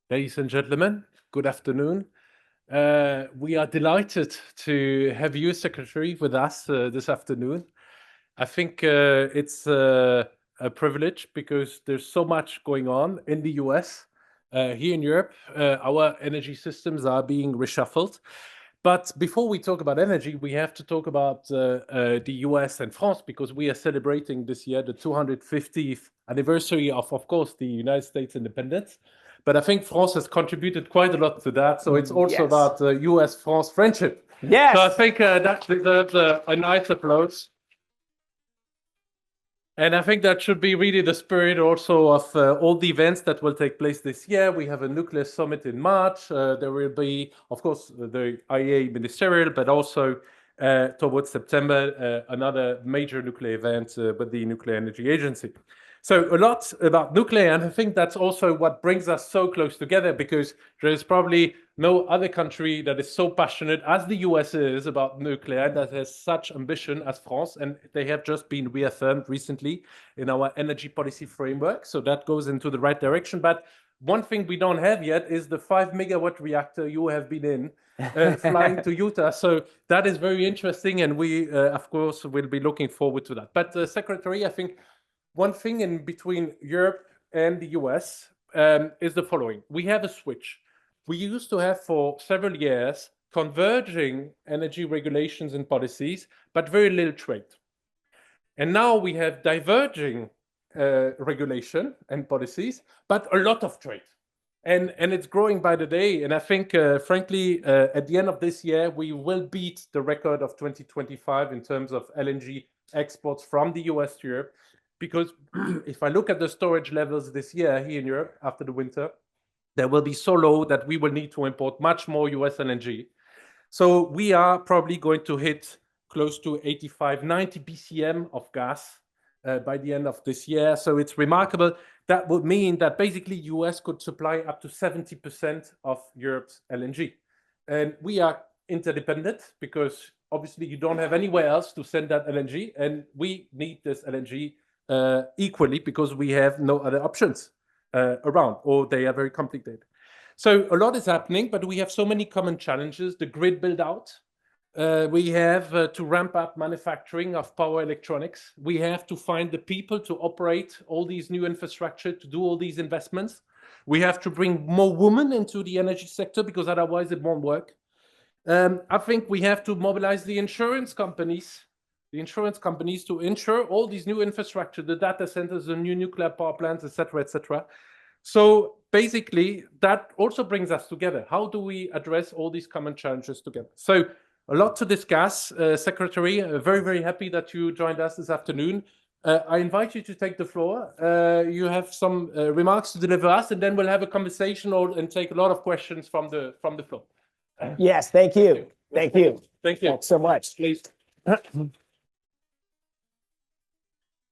Ladies and gentlemen, good afternoon. We are delighted to have you, Secretary, with us this afternoon. I think it's a privilege because there's so much going on in the US. Here in Europe, our energy systems are being reshuffled. But before we talk about energy, we have to talk about the US and France because we are celebrating this year the 250th anniversary of course, the United States independence. But I think France has contributed quite a lot to that. So it's also about US-France friendship. Yes. So I think that deserves a nice applause. And I think that should be really the spirit also of all the events that will take place this year. We have a nuclear summit in March. There will be, of course, the IEA ministerial, but also towards September, another major nuclear event with the Nuclear Energy Agency. So a lot about nuclear, and I think that's also what brings us so close together, because there is probably no other country that is so passionate as the US is about nuclear, that has such ambition as France, and they have just been reaffirmed recently in our energy policy framework. So that goes into the right direction. But one thing we don't have yet is the 5-megawatt reactor you have been in, flying to Utah. So that is very interesting, and we, of course, will be looking forward to that. But Secretary, I think one thing in between Europe and the US is the following. We have a switch. We used to have for several years converging energy regulations and policies, but very little trade. And now we have diverging regulation and policies, but a lot of trade. And it's growing by the day. And I think, frankly, at the end of this year, we will beat the record of 2025 in terms of LNG exports from the US to Europe. Because if I look at the storage levels this year here in Europe after the winter, they will be so low that we will need to import much more US LNG. So we are probably going to hit close to 85, 90 BCM of gas by the end of this year. So it's remarkable. That would mean that basically US could supply up to 70% of Europe's LNG. And we are interdependent because obviously you don't have anywhere else to send that LNG. And we need this LNG equally because we have no other options around, or they are very complicated. So a lot is happening, but we have so many common challenges. The grid build out. We have to ramp up manufacturing of power electronics. We have to find the people to operate all these new infrastructure, to do all these investments. We have to bring more women into the energy sector because otherwise it won't work. I think we have to mobilize the insurance companies to insure all these new infrastructure, the data centers, the new nuclear power plants, etc., etc. So basically, that also brings us together. How do we address all these common challenges together? So a lot to discuss, Secretary. Very, very happy that you joined us this afternoon. I invite you to take the floor. You have some remarks to deliver us, and then we'll have a conversation and take a lot of questions from the floor. Yes, thank you. Thank you. Thank you. Thanks so much. Please.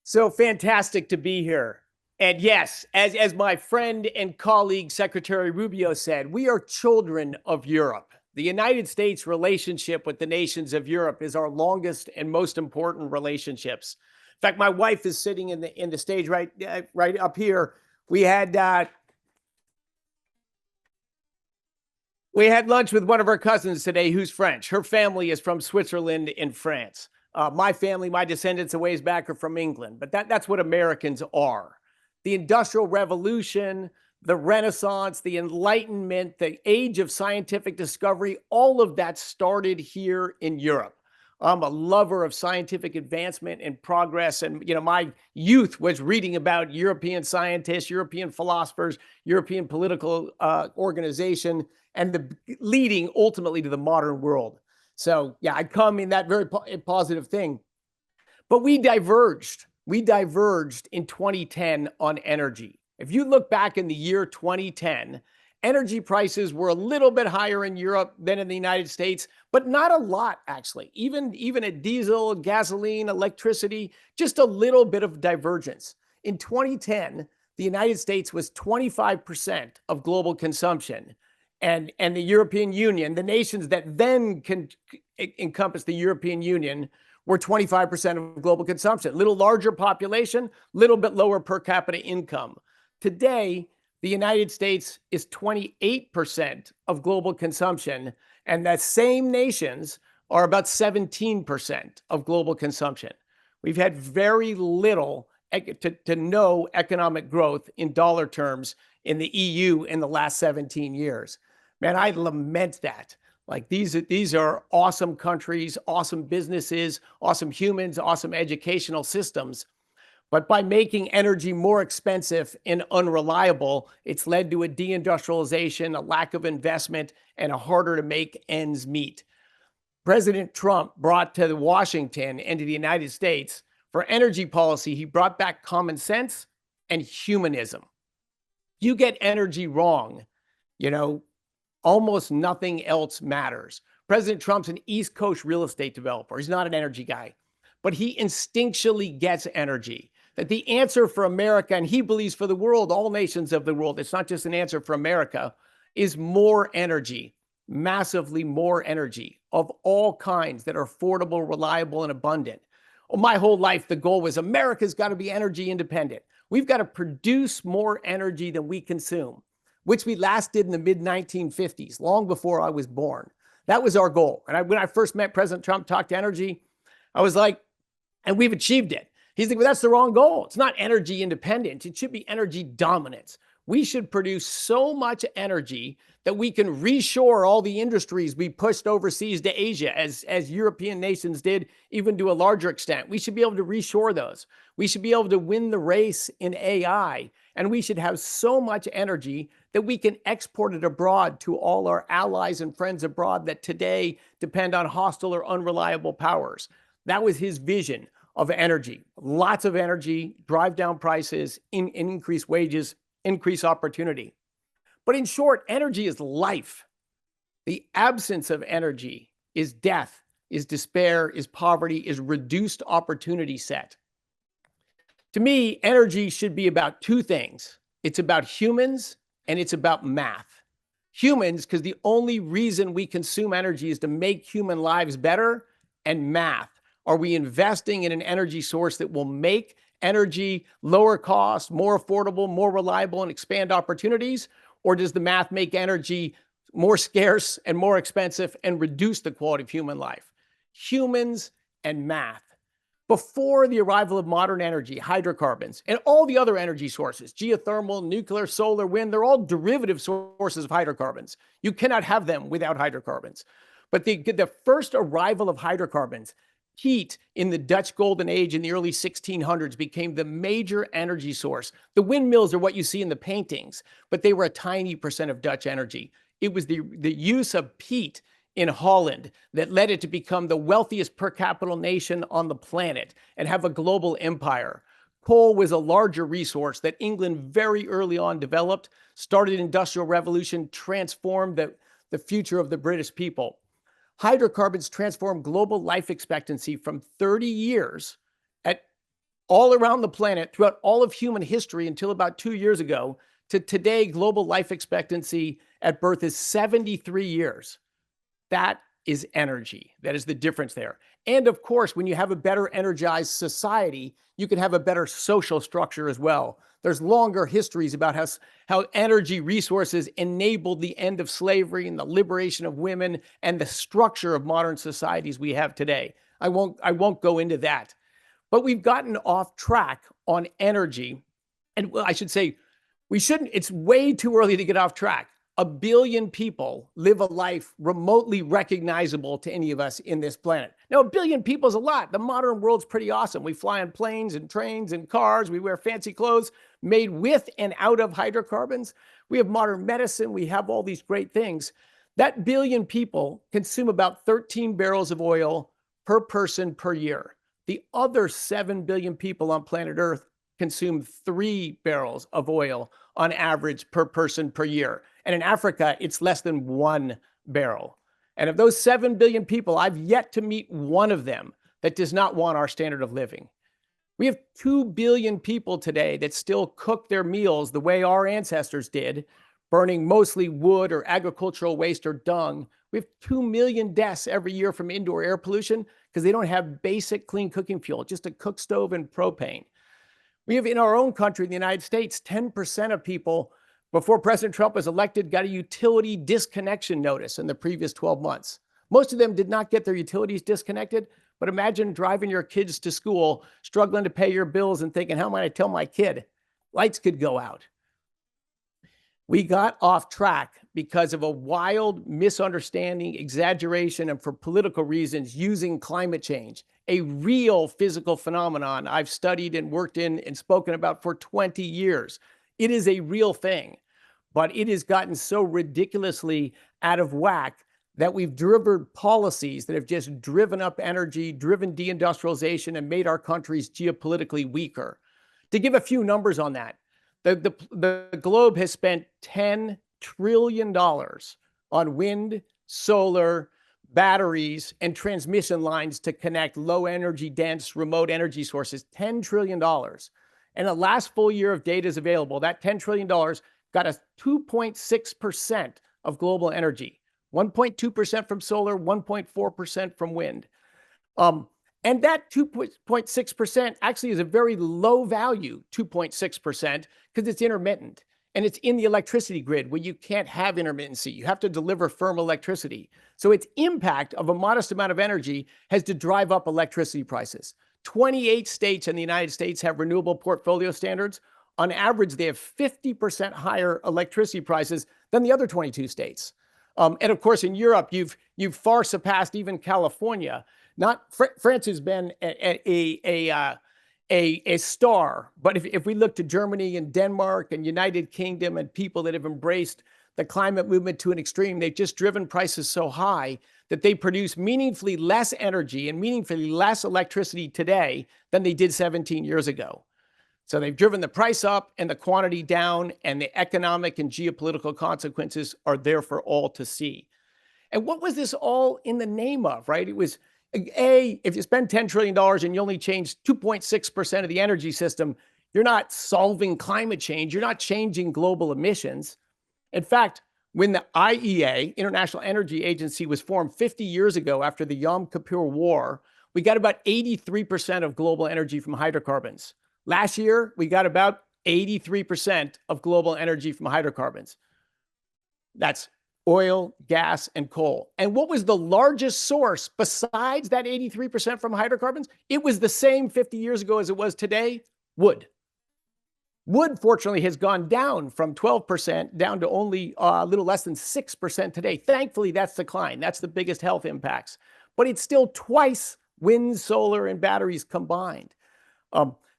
So fantastic to be here. And yes, as my friend and colleague, Secretary Rubio said, we are children of Europe. The United States relationship with the nations of Europe is our longest and most important relationships. In fact, my wife is sitting in the stage right up here. We had lunch with one of our cousins today who's French. Her family is from Switzerland and France. My family, my descendants a ways back are from England, but that's what Americans are. The Industrial Revolution, the Renaissance, the Enlightenment, the age of scientific discovery, all of that started here in Europe. I'm a lover of scientific advancement and progress. And, my youth was reading about European scientists, European philosophers, European political organization, and the leading ultimately to the modern world. So yeah, I come in that very positive thing. But we diverged. We diverged in 2010 on energy. If you look back in the year 2010, energy prices were a little bit higher in Europe than in the United States, but not a lot, actually. Even at diesel, gasoline, electricity, just a little bit of divergence. In 2010, the United States was 25% of global consumption. And the European Union, the nations that then can encompass the European Union, were 25% of global consumption. Little larger population, little bit lower per capita income. Today, The United States is 28% of global consumption, and that same nations are about 17% of global consumption. We've had very little to no economic growth in dollar terms in the EU in the last 17 years. Man, I lament that. Like these are awesome countries, awesome businesses, awesome humans, awesome educational systems. But by making energy more expensive and unreliable, it's led to a deindustrialization, a lack of investment, and a harder to make ends meet. President Trump brought to Washington and to the United States for energy policy, he brought back common sense and humanism. You get energy wrong, almost nothing else matters. President Trump's an East Coast real estate developer. He's not an energy guy, but he instinctually gets energy. That the answer for America, and he believes for the world, all nations of the world, it's not just an answer for America, is more energy, massively more energy of all kinds that are affordable, reliable, and abundant. Well, my whole life, the goal was America's got to be energy independent. We've got to produce more energy than we consume, which we last did in the mid-1950s, long before I was born. That was our goal. And when I first met President Trump, talked energy, I was like, and we've achieved it. He's like, well, that's the wrong goal. It's not energy independence. It should be energy dominance. We should produce so much energy that we can reshore all the industries we pushed overseas to Asia, as European nations did, even to a larger extent. We should be able to reshore those. We should be able to win the race in AI. And we should have so much energy that we can export it abroad to all our allies and friends abroad that today depend on hostile or unreliable powers. That was his vision of energy. Lots of energy, drive down prices, increase wages, increase opportunity. But in short, energy is life. The absence of energy is death, is despair, is poverty, is reduced opportunity set. To me, energy should be about two things. It's about humans and it's about math. Humans, because the only reason we consume energy is to make human lives better, and math. Are we investing in an energy source that will make energy lower cost, more affordable, more reliable, and expand opportunities? Or does the math make energy more scarce and more expensive and reduce the quality of human life? Humans and math. Before the arrival of modern energy, hydrocarbons, and all the other energy sources, geothermal, nuclear, solar, wind, they're all derivative sources of hydrocarbons. You cannot have them without hydrocarbons. But the first arrival of hydrocarbons, heat in the Dutch Golden Age in the early 1600s, became the major energy source. The windmills are what you see in the paintings, but they were a tiny percent of Dutch energy. It was the use of peat in Holland that led it to become the wealthiest per capita nation on the planet and have a global empire. Coal was a larger resource that England very early on developed, started industrial revolution, transformed the future of the British people. Hydrocarbons transformed global life expectancy from 30 years all around the planet throughout all of human history until about 2 years ago to today. Global life expectancy at birth is 73 years. That is energy. That is the difference there. And of course, when you have a better energized society, you can have a better social structure as well. There's longer histories about how energy resources enabled the end of slavery and the liberation of women and the structure of modern societies we have today. I won't go into that. But we've gotten off track on energy. And I should say, we shouldn't, it's way too early to get off track. 1 billion people live a life remotely recognizable to any of us in this planet. Now, 1 billion people is a lot. The modern world's pretty awesome. We fly on planes and trains and cars. We wear fancy clothes made with and out of hydrocarbons. We have modern medicine. We have all these great things. That 1 billion people consume about 13 barrels of oil per person per year. The other 7 billion people on planet Earth consume 3 barrels of oil on average per person per year. And in Africa, it's less than 1 barrel. And of those 7 billion people, I've yet to meet one of them that does not want our standard of living. We have 2 billion people today that still cook their meals the way our ancestors did, burning mostly wood or agricultural waste or dung. We have 2 million deaths every year from indoor air pollution because they don't have basic clean cooking fuel, just a cook stove and propane. We have in our own country, in the United States, 10% of people before President Trump was elected, got a utility disconnection notice in the previous 12 months. Most of them did not get their utilities disconnected, but imagine driving your kids to school, struggling to pay your bills and thinking, how am I going to tell my kid? Lights could go out. We got off track because of a wild misunderstanding, exaggeration, and for political reasons using climate change, a real physical phenomenon I've studied and worked in and spoken about for 20 years. It is a real thing, but it has gotten so ridiculously out of whack that we've driven policies that have just driven up energy, driven deindustrialization, and made our countries geopolitically weaker. To give a few numbers on that, the globe has spent $10 trillion on wind, solar, batteries, and transmission lines to connect low energy dense remote energy sources. $10 trillion. And the last full year of data is available. That $10 trillion got us 2.6% of global energy, 1.2% from solar, 1.4% from wind. And that 2.6% actually is a very low value, 2.6%, because it's intermittent. And it's in the electricity grid where you can't have intermittency. You have to deliver firm electricity. So its impact of a modest amount of energy has to drive up electricity prices. 28 states in the United States have renewable portfolio standards. On average, they have 50% higher electricity prices than the other 22 states. And of course, in Europe, you've far surpassed even California. France has been a star, but if we look to Germany and Denmark and United Kingdom and people that have embraced the climate movement to an extreme, they've just driven prices so high that they produce meaningfully less energy and meaningfully less electricity today than they did 17 years ago. So they've driven the price up and the quantity down, and the economic and geopolitical consequences are there for all to see. And what was this all in the name of, right? It was, if you spend $10 trillion and you only change 2.6% of the energy system, you're not solving climate change. You're not changing global emissions. In fact, when the IEA, International Energy Agency, was formed 50 years ago after the Yom Kippur War, we got about 83% of global energy from hydrocarbons. Last year, we got about 83% of global energy from hydrocarbons. That's oil, gas, and coal. And what was the largest source besides that 83% from hydrocarbons? It was the same 50 years ago as it was today: wood. Wood, fortunately, has gone down from 12% down to only a little less than 6% today. Thankfully, that's declined. That's the biggest health impacts. But it's still twice wind, solar, and batteries combined.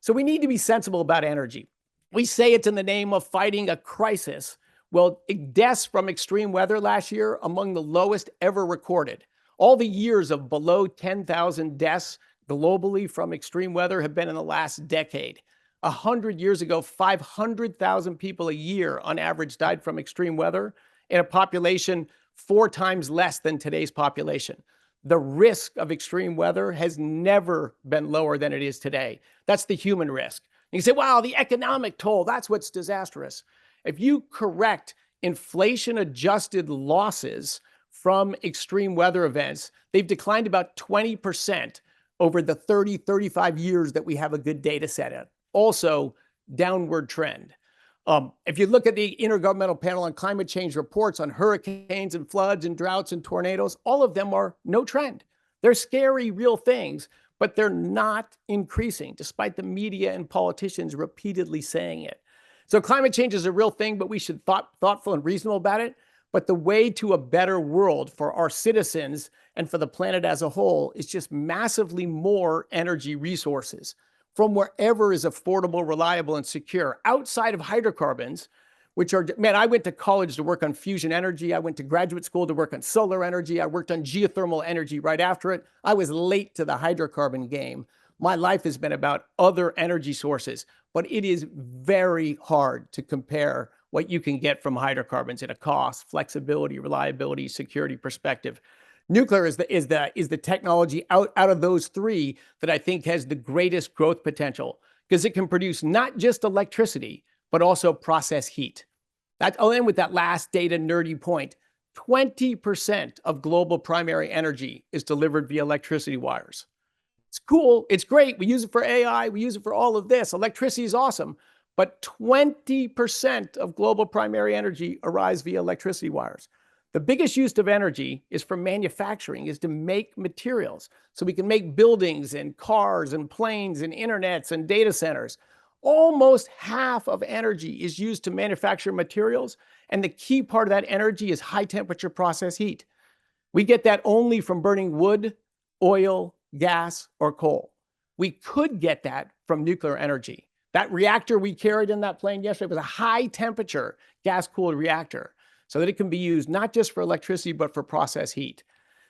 So we need to be sensible about energy. We say it's in the name of fighting a crisis. Well, deaths from extreme weather last year, among the lowest ever recorded. All the years of below 10,000 deaths globally from extreme weather have been in the last decade. 100 years ago, 500,000 people a year on average died from extreme weather in a population 4 times less than today's population. The risk of extreme weather has never been lower than it is today. That's the human risk. You say, wow, the economic toll, that's what's disastrous. If you correct inflation-adjusted losses from extreme weather events, they've declined about 20% over the 30, 35 years that we have a good data set in. Also, downward trend. If you look at the Intergovernmental Panel on Climate Change reports on hurricanes and floods and droughts and tornadoes, all of them are no trend. They're scary, real things, but they're not increasing, despite the media and politicians repeatedly saying it. So climate change is a real thing, but we should be thoughtful and reasonable about it. But the way to a better world for our citizens and for the planet as a whole is just massively more energy resources from wherever is affordable, reliable, and secure, outside of hydrocarbons, which are, man, I went to college to work on fusion energy. I went to graduate school to work on solar energy. I worked on geothermal energy right after it. I was late to the hydrocarbon game. My life has been about other energy sources, but it is very hard to compare what you can get from hydrocarbons in a cost, flexibility, reliability, security perspective. Nuclear is the technology out of those three that I think has the greatest growth potential, because it can produce not just electricity, but also process heat. I'll end with that last data nerdy point. 20% of global primary energy is delivered via electricity wires. It's cool. It's great. We use it for AI. We use it for all of this. Electricity is awesome. but 20% of global primary energy arrives via electricity wires. The biggest use of energy is for manufacturing, is to make materials. So we can make buildings and cars and planes and internets and data centers. Almost half of energy is used to manufacture materials, and the key part of that energy is high temperature process heat. We get that only from burning wood, oil, gas, or coal. We could get that from nuclear energy. That reactor we carried in that plane yesterday was a high temperature gas-cooled reactor, so that it can be used not just for electricity, but for process heat.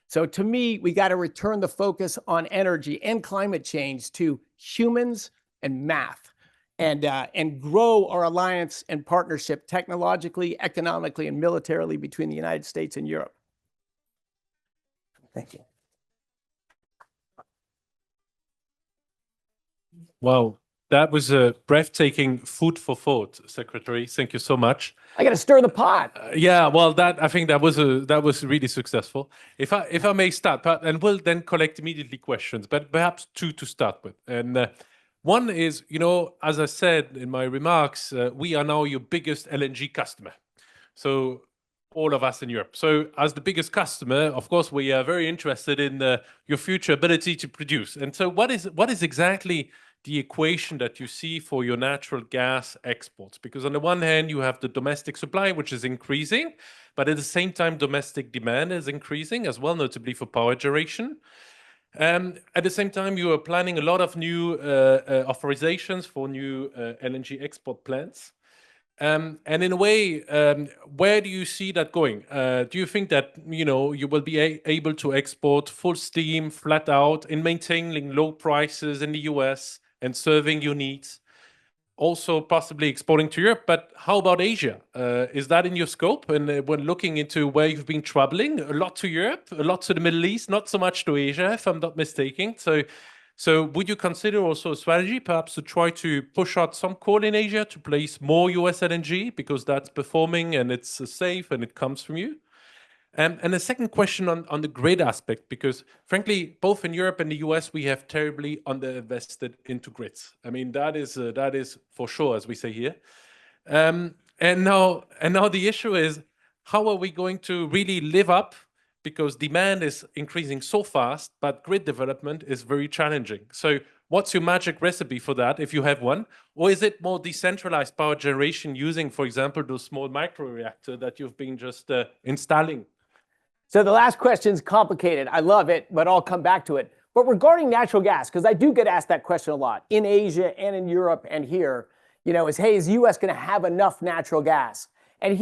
So to me, we got to return the focus on energy and climate change to humans and math, and grow our alliance and partnership technologically, economically, and militarily between the United States and Europe. Thank you. Wow, that was a breathtaking food for thought, Secretary. Thank you so much. I got to stir the pot. Yeah, well, I think that was really successful. If I may start, and we'll then collect immediately questions, but perhaps two to start with. And one is, as I said in my remarks, we are now your biggest LNG customer. So all of us in Europe. So as the biggest customer, of course, we are very interested in your future ability to produce. And so what is exactly the equation that you see for your natural gas exports? Because on the one hand, you have the domestic supply, which is increasing, but at the same time, domestic demand is increasing as well, notably for power generation. At the same time, you are planning a lot of new authorizations for new LNG export plants. And in a way, where do you see that going? Do you think that you will be able to export full steam, flat out, and maintaining low prices in the US and serving your needs? Also, possibly exporting to Europe, but how about Asia? Is that in your scope? And when looking into where you've been traveling, a lot to Europe, a lot to the Middle East, not so much to Asia, if I'm not mistaken. So would you consider also a strategy perhaps to try to push out some coal in Asia to place more US LNG because that's performing and it's safe and it comes from you? And the second question on the grid aspect, because frankly, both in Europe and the US, we have terribly underinvested into grids. I mean, that is for sure, as we say here. And now the issue is, how are we going to really live up? Because demand is increasing so fast, but grid development is very challenging. So what's your magic recipe for that, if you have one? Or is it more decentralized power generation using, for example, those small microreactor that you've been just installing? So the last question's complicated. I love it, but I'll come back to it. But regarding natural gas, because I do get asked that question a lot in Asia and in Europe and here, is the US going to have enough natural gas? And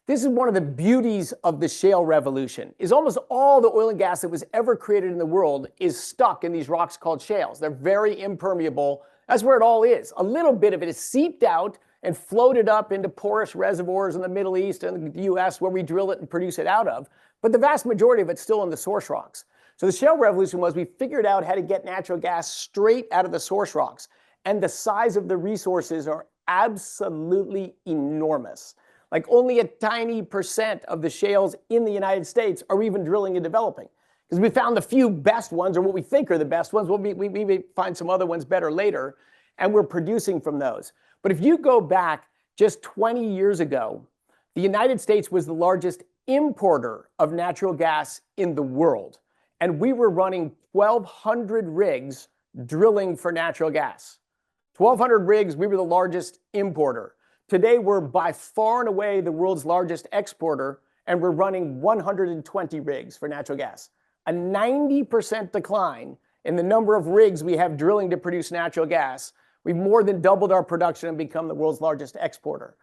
this is one of the beauties of the shale revolution, is almost all the oil and gas that was ever created in the world is stuck in these rocks called shales. They're very impermeable. That's where it all is. A little bit of it is seeped out and floated up into porous reservoirs in the Middle East and the US where we drill it and produce it out of. But the vast majority of it's still in the source rocks. So the shale revolution was we figured out how to get natural gas straight out of the source rocks. And the size of the resources are absolutely enormous. Like only a tiny percent of the shales in the United States are even drilling and developing. Because we found the few best ones, or what we think are the best ones. We may find some other ones better later, and we're producing from those. But if you go back just 20 years ago, the United States was the largest importer of natural gas in the world. And we were running 1,200 rigs drilling for natural gas. 1,200 rigs, we were the largest importer. Today, we're by far and away the world's largest exporter, and we're running 120 rigs for natural gas. A 90% decline in the number of rigs we have drilling to produce natural gas. We've more than doubled our production and become the world's largest exporter.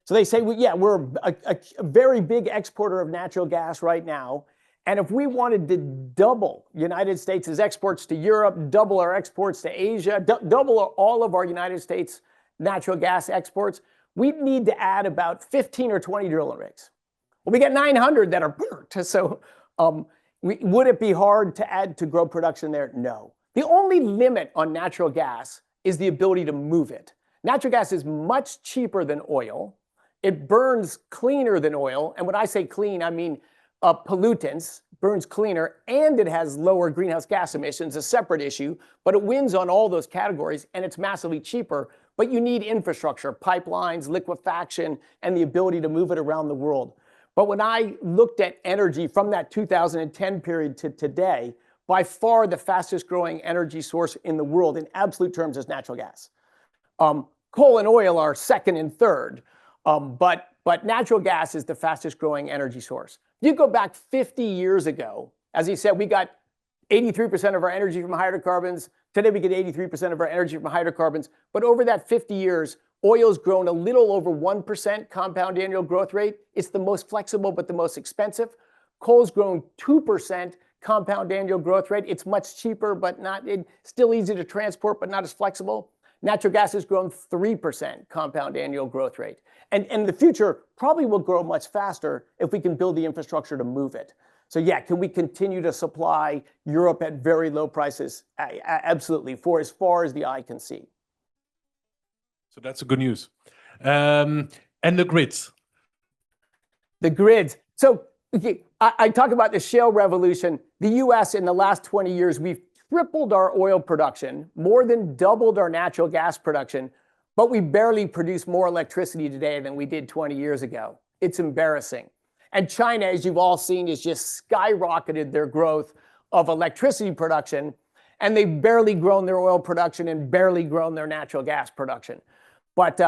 So they say, well, yeah, we're a very big exporter of natural gas right now. And if we wanted to double United States' exports to Europe, double our exports to Asia, double all of our United States natural gas exports, we'd need to add about 15 or 20 drilling rigs. Well, we got 900 that are burnt. So would it be hard to add to grow production there? No. The only limit on natural gas is the ability to move it. Natural gas is much cheaper than oil. It burns cleaner than oil. And when I say clean, I mean pollutants, burns cleaner, and it has lower greenhouse gas emissions, a separate issue, but it wins on all those categories, and it's massively cheaper. but you need infrastructure, pipelines, liquefaction, and the ability to move it around the world. But when I looked at energy from that 2010 period to today, by far the fastest growing energy source in the world in absolute terms is natural gas. Coal and oil are second and third, but natural gas is the fastest growing energy source. You go back 50 years ago, as he said, we got 83% of our energy from hydrocarbons. Today we get 83% of our energy from hydrocarbons. But over that 50 years, oil's grown a little over 1% compound annual growth rate. It's the most flexible, but the most expensive. Coal's grown 2% compound annual growth rate. It's much cheaper, but still easy to transport, but not as flexible. Natural gas has grown 3% compound annual growth rate. And the future probably will grow much faster if we can build the infrastructure to move it. So yeah, can we continue to supply Europe at very low prices? Absolutely, for as far as the eye can see. So that's good news. And the grids. The grids. So I talk about the shale revolution. The US in the last 20 years, we've tripled our oil production, more than doubled our natural gas production, but we barely produce more electricity today than we did 20 years ago. It's embarrassing. And China, as you've all seen, has just skyrocketed their growth of electricity production, and they've barely grown their oil production and barely grown their natural gas production. But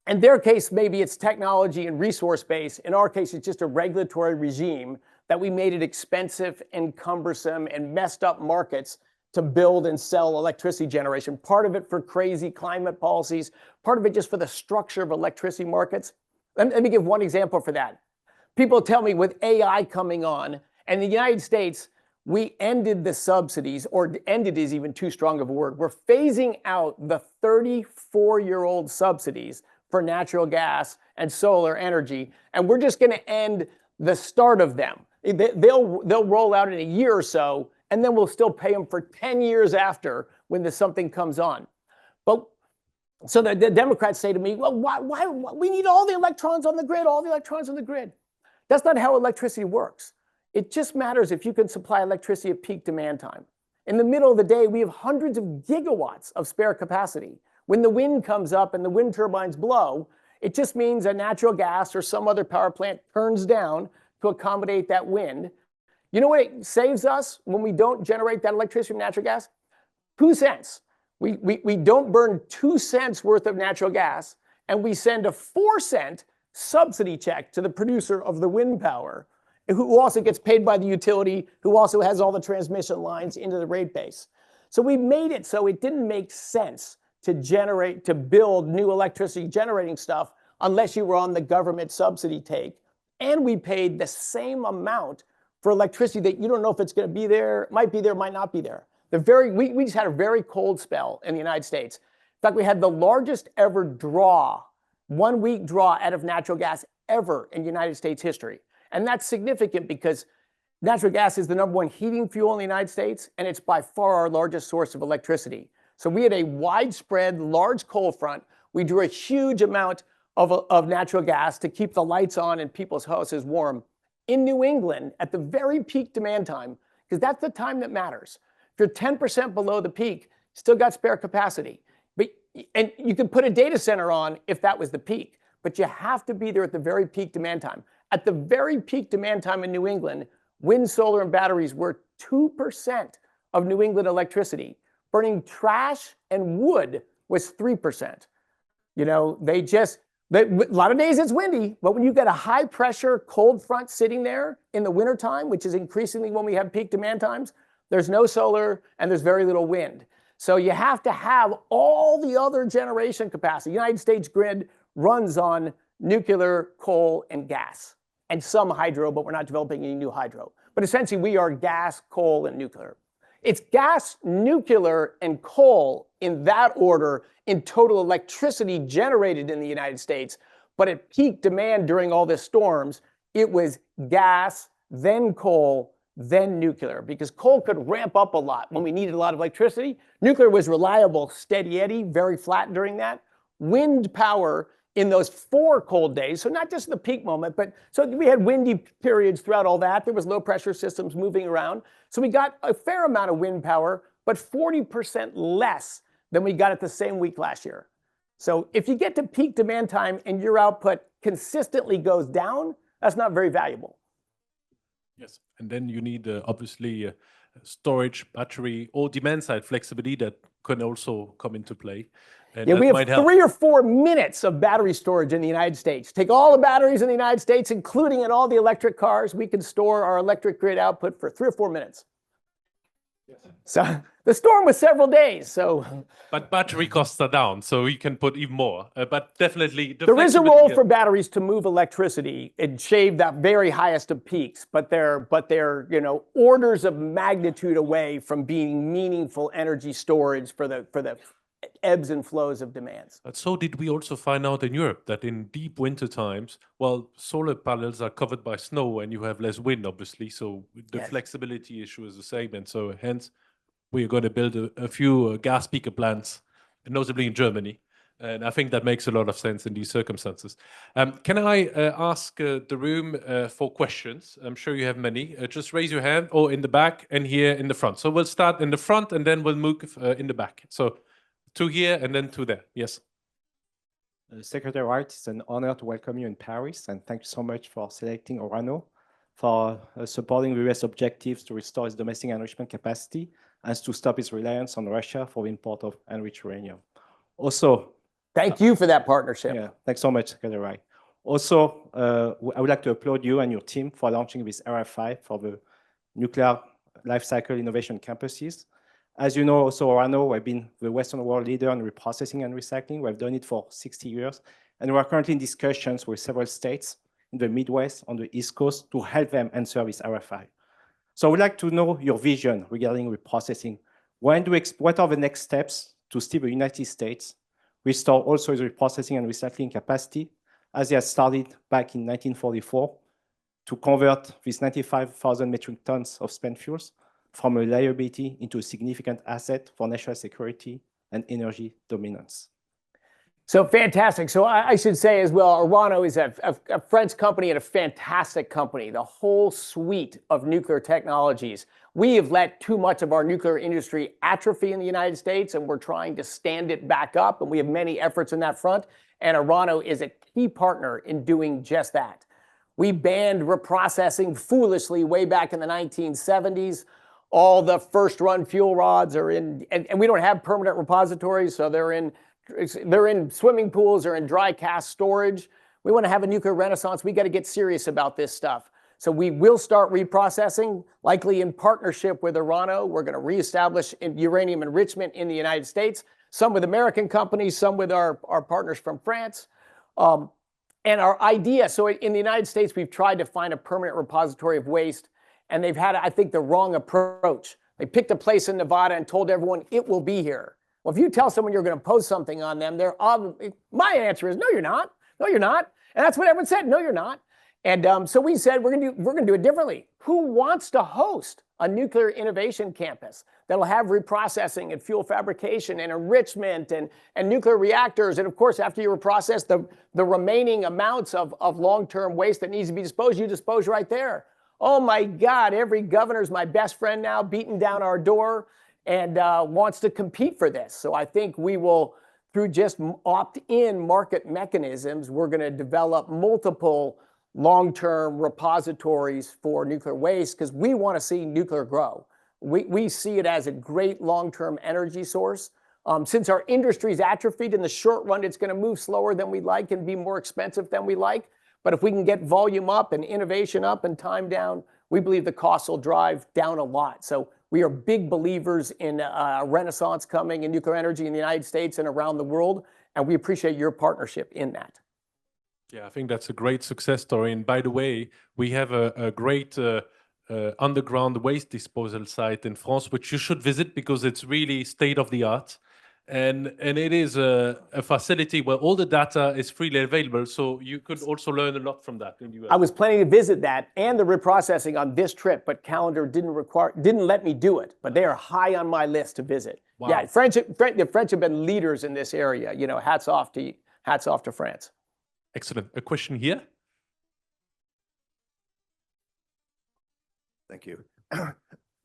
in their case, maybe it's technology and resource base. In our case, it's just a regulatory regime that we made it expensive and cumbersome and messed up markets to build and sell electricity generation. Part of it for crazy climate policies, part of it just for the structure of electricity markets. Let me give one example for that. People tell me with AI coming on, and in the United States, we ended the subsidies, or ended is even too strong of a word. We're phasing out the 34-year-old subsidies for natural gas and solar energy, and we're just going to end the start of them. They'll roll out in a year or so, and then we'll still pay them for 10 years after when something comes on. But so the Democrats say to me, well, why we need all the electrons on the grid, all the electrons on the grid. That's not how electricity works. It just matters if you can supply electricity at peak demand time. In the middle of the day, we have hundreds of gigawatts of spare capacity. When the wind comes up and the wind turbines blow, it just means that natural gas or some other power plant turns down to accommodate that wind. You know what it saves us when we don't generate that electricity from natural gas? 2 cents. We don't burn 2 cents worth of natural gas, and we send a 4-cent subsidy check to the producer of the wind power, who also gets paid by the utility, who also has all the transmission lines into the rate base. So we made it so it didn't make sense to build new electricity generating stuff unless you were on the government subsidy take. And we paid the same amount for electricity that you don't know if it's going to be there, might be there, might not be there. We just had a very cold spell in the United States. In fact, we had the largest ever draw, 1 week draw out of natural gas ever in United States history. And that's significant because natural gas is the #1 heating fuel in the United States, and it's by far our largest source of electricity. So we had a widespread, large cold front. We drew a huge amount of natural gas to keep the lights on and people's houses warm in New England at the very peak demand time, because that's the time that matters. If you're 10% below the peak, still got spare capacity. And you could put a data center on if that was the peak, but you have to be there at the very peak demand time. At the very peak demand time in New England, wind, solar, and batteries were 2% of New England electricity. Burning trash and wood was 3%. You know, a lot of days it's windy, but when you get a high pressure cold front sitting there in the wintertime, which is increasingly when we have peak demand times, there's no solar and there's very little wind. So you have to have all the other generation capacity. The United States grid runs on nuclear, coal, and gas, and some hydro, but we're not developing any new hydro. But essentially, we are gas, coal, and nuclear. It's gas, nuclear, and coal in that order in total electricity generated in the United States. But at peak demand during all the storms, it was gas, then coal, then nuclear, because coal could ramp up a lot when we needed a lot of electricity. Nuclear was reliable, steady Eddie, very flat during that. Wind power in those 4 cold days, so not just the peak moment, but so we had windy periods throughout all that. There was low pressure systems moving around. So we got a fair amount of wind power, but 40% less than we got at the same week last year. So if you get to peak demand time and your output consistently goes down, that's not very valuable. Yes, and then you need obviously storage, battery, or demand side flexibility that can also come into play. And yeah, that we have might help. 3 or 4 minutes of battery storage in the United States. Take all the batteries in the United States, including in all the electric cars, we can store our electric grid output for 3 or 4 minutes. Yes. So the storm was several days. So, but battery costs are down, so you can put even more. But definitely, there is a role for batteries to move electricity and shave that very highest of peaks, but they're orders of magnitude away from being meaningful energy storage for the ebbs and flows of demands. But so did we also find out in Europe that in deep winter times, well, solar panels are covered by snow and you have less wind, obviously. So the flexibility issue is the same, and so hence we are going to build a few gas peaker plants, notably in Germany. And I think that makes a lot of sense in these circumstances. Can I ask the room for questions? I'm sure you have many. Just raise your hand, or in the back and here in the front. So we'll start in the front and then we'll move in the back. So 2 here and then 2 there. Yes. Secretary Wright, it's an honor to welcome you in Paris, and thank you so much for selecting Orano, for supporting the US objectives to restore its domestic enrichment capacity and to stop its reliance on Russia for the import of enriched uranium. Also, thank you for that partnership. Yeah, thanks so much, Secretary Wright. Also, I would like to applaud you and your team for launching this IFRI for the nuclear life cycle innovation campuses. As you know, also Orano, we've been the Western world leader in reprocessing and recycling. We've done it for 60 years. And we are currently in discussions with several states in the Midwest, on the East Coast, to help them answer this RFI. So I would like to know your vision regarding reprocessing. What are the next steps to see the United States restore also its reprocessing and recycling capacity, as they had started back in 1944, to convert these 95,000 metric tons of spent fuels from a liability into a significant asset for national security and energy dominance? So fantastic. So I should say as well, Orano is a French company and a fantastic company. The whole suite of nuclear technologies. We have let too much of our nuclear industry atrophy in the United States, and we're trying to stand it back up. And we have many efforts in that front. And Orano is a key partner in doing just that. We banned reprocessing foolishly way back in the 1970s. All the first run fuel rods are in, and we don't have permanent repositories, so they're in swimming pools or in dry cask storage. We want to have a nuclear renaissance. We got to get serious about this stuff. So we will start reprocessing, likely in partnership with Orano. We're going to reestablish uranium enrichment in the United States, some with American companies, some with our partners from France. And our idea, so in the United States, we've tried to find a permanent repository of waste, and they've had, I think, the wrong approach. They picked a place in Nevada and told everyone it will be here. Well, if you tell someone you're going to post something on them, my answer is, no, you're not. No, you're not. And that's what everyone said. No, you're not. And so we said, we're going to do it differently. Who wants to host a nuclear innovation campus that'll have reprocessing and fuel fabrication and enrichment and nuclear reactors? And of course, after you reprocess the remaining amounts of long-term waste that needs to be disposed, you dispose right there. Oh my God, every governor's my best friend now, beating down our door and wants to compete for this. So I think we will, through just opt-in market mechanisms, we're going to develop multiple long-term repositories for nuclear waste because we want to see nuclear grow. We see it as a great long-term energy source. Since our industry's atrophied in the short run, it's going to move slower than we like and be more expensive than we like. But if we can get volume up and innovation up and time down, we believe the costs will drive down a lot. So we are big believers in a renaissance coming in nuclear energy in the United States and around the world. And we appreciate your partnership in that. Yeah, I think that's a great success story. And by the way, we have a great underground waste disposal site in France, which you should visit because it's really state of the art. And it is a facility where all the data is freely available. So you could also learn a lot from that in the US. I was planning to visit that and the reprocessing on this trip, but calendar didn't let me do it. But they are high on my list to visit. Wow. Yeah, the French have been leaders in this area. You know, hats off to France. Excellent. A question here? Thank you.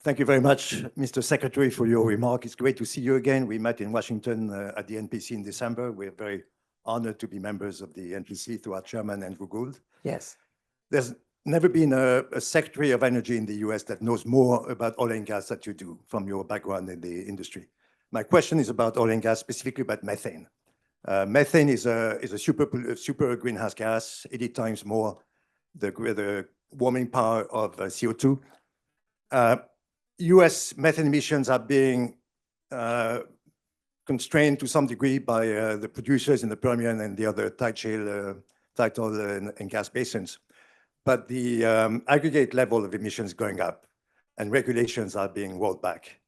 Thank you very much, Mr. Secretary, for your remark. It's great to see you again. We met in Washington at the NPC in December. We're very honored to be members of the NPC through our chairman, Andrew Gould. Yes. There's never been a Secretary of Energy in the US that knows more about oil and gas than you do from your background in the industry. My question is about oil and gas, specifically about methane. Methane is a super greenhouse gas, 80 times more the warming power of CO2. US methane emissions are being constrained to some degree by the producers in the Permian and the other tight oil and gas basins. But the aggregate level of emissions going up and regulations are being rolled back.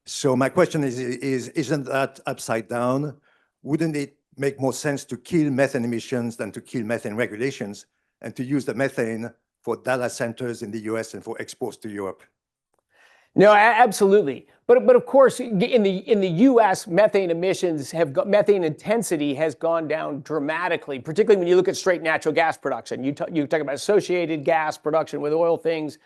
So my question is, isn't that upside down? Wouldn't it make more sense to kill methane emissions than to kill methane regulations and to use the methane for data centers in the US and for exports to Europe? No, absolutely. But of course, in the U.S., methane emissions methane intensity has gone down dramatically, particularly when you look at straight natural gas production. You talk about associated gas production with oil things,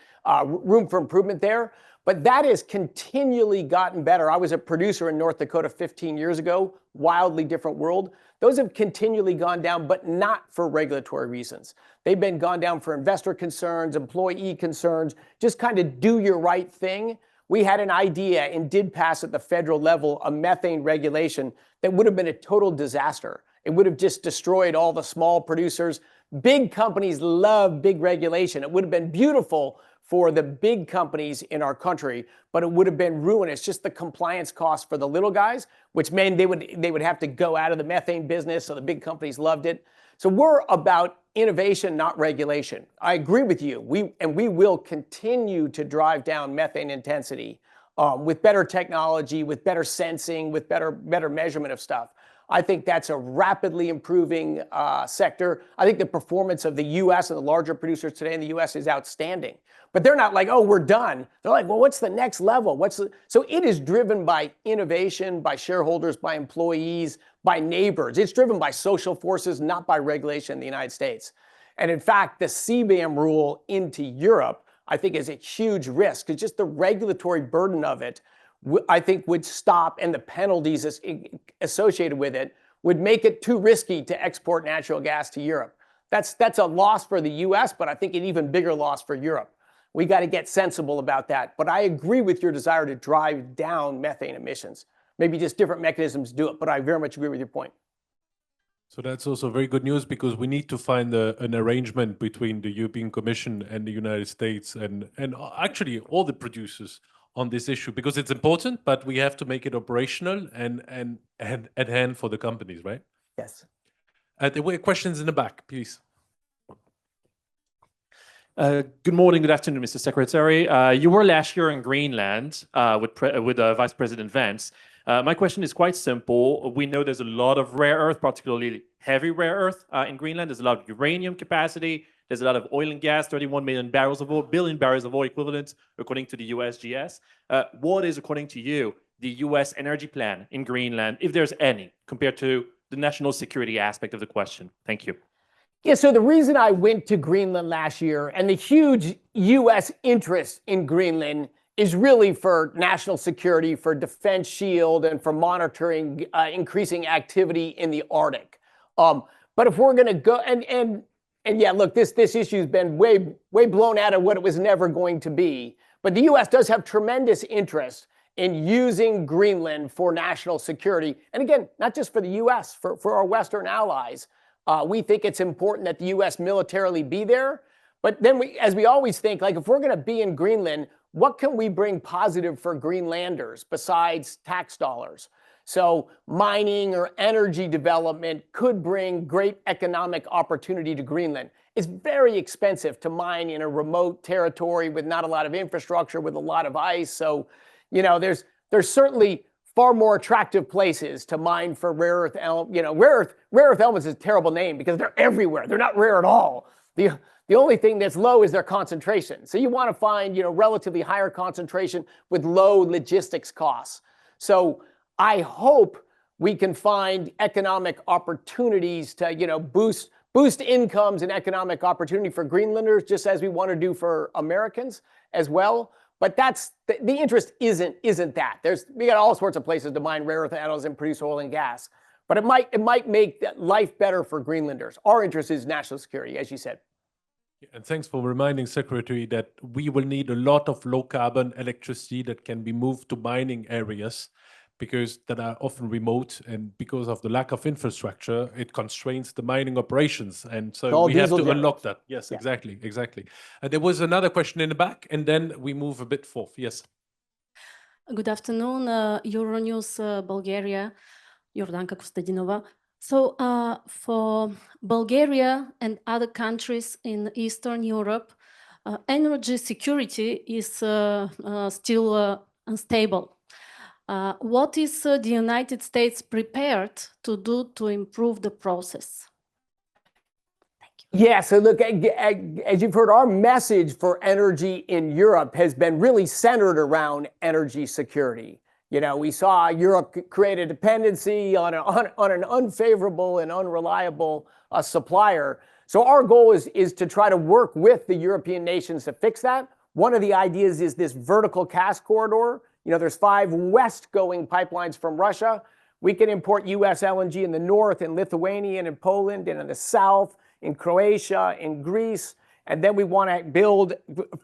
room for improvement there. But that has continually gotten better. I was a producer in North Dakota 15 years ago, wildly different world. Those have continually gone down, but not for regulatory reasons. They've been gone down for investor concerns, employee concerns, just kind of do your right thing. We had an idea and did pass at the federal level a methane regulation that would have been a total disaster. It would have just destroyed all the small producers. Big companies love big regulation. It would have been beautiful for the big companies in our country, but it would have been ruinous. Just the compliance costs for the little guys, which meant they would have to go out of the methane business, so the big companies loved it. So we're about innovation, not regulation. I agree with you. We will continue to drive down methane intensity with better technology, with better sensing, with better measurement of stuff. I think that's a rapidly improving sector. I think the performance of the U.S. and the larger producers today in the U.S. is outstanding. But they're not like, oh, we're done. They're like, well, what's the next level? So it is driven by innovation, by shareholders, by employees, by neighbors. It's driven by social forces, not by regulation in the United States. And in fact, the CBAM rule into Europe, I think, is a huge risk because just the regulatory burden of it, I think, would stop, and the penalties associated with it would make it too risky to export natural gas to Europe. That's a loss for the U.S., but I think an even bigger loss for Europe. We got to get sensible about that. But I agree with your desire to drive down methane emissions. Maybe just different mechanisms do it, but I very much agree with your point. So that's also very good news because we need to find an arrangement between the European Commission and the United States and actually all the producers on this issue because it's important, but we have to make it operational and at hand for the companies, right? Yes. There were questions in the back, please. Good morning, good afternoon, Mr. Secretary. You were last year in Greenland with Vice President Vance. My question is quite simple. We know there's a lot of rare earth, particularly heavy rare earth in Greenland. There's a lot of uranium capacity. There's a lot of oil and gas, 31 billion barrels of oil equivalent, according to the USGS. What is, according to you, the US energy plan in Greenland, if there's any, compared to the national security aspect of the question? Thank you. Yeah, so the reason I went to Greenland last year and the huge U.S. interest in Greenland is really for national security, for defense shield, and for monitoring increasing activity in the Arctic. But if we're going to go and yeah, look, this issue has been way blown out of what it was never going to be. But the U.S. does have tremendous interest in using Greenland for national security, and again, not just for the U.S., for our Western allies. We think it's important that the U.S. militarily be there. But then as we always think, like if we're going to be in Greenland, what can we bring positive for Greenlanders besides tax dollars? So mining or energy development could bring great economic opportunity to Greenland. It's very expensive to mine in a remote territory with not a lot of infrastructure, with a lot of ice. So, there's certainly far more attractive places to mine for rare earth elements is a terrible name because they're everywhere. They're not rare at all. The only thing that's low is their concentration. So you want to find, relatively higher concentration with low logistics costs. So I hope we can find economic opportunities to, boost incomes and economic opportunity for Greenlanders, just as we want to do for Americans as well. But that's the interest isn't that. We got all sorts of places to mine rare earth metals and produce oil and gas. But it might make life better for Greenlanders. Our interest is national security, as you said. And thanks for reminding, Secretary, that we will need a lot of low carbon electricity that can be moved to mining areas because that are often remote, and because of the lack of infrastructure, it constrains the mining operations. And so we have to unlock that. Yes, yeah. Exactly. There was another question in the back, and then we move a bit forth. Yes. Good afternoon, Euronews Bulgaria, Jordanka Kostadinova. So for Bulgaria and other countries in Eastern Europe, energy security is still unstable. What is the United States prepared to do to improve the process? Thank you. Yeah, so look, as you've heard, our message for energy in Europe has been really centered around energy security. You know, we saw Europe create a dependency on an unfavorable and unreliable supplier. So our goal is to try to work with the European nations to fix that. One of the ideas is this vertical gas corridor. You know, there's 5 west-going pipelines from Russia. We can import US LNG in the north, in Lithuania, and in Poland, and in the south, in Croatia, in Greece. And then we want to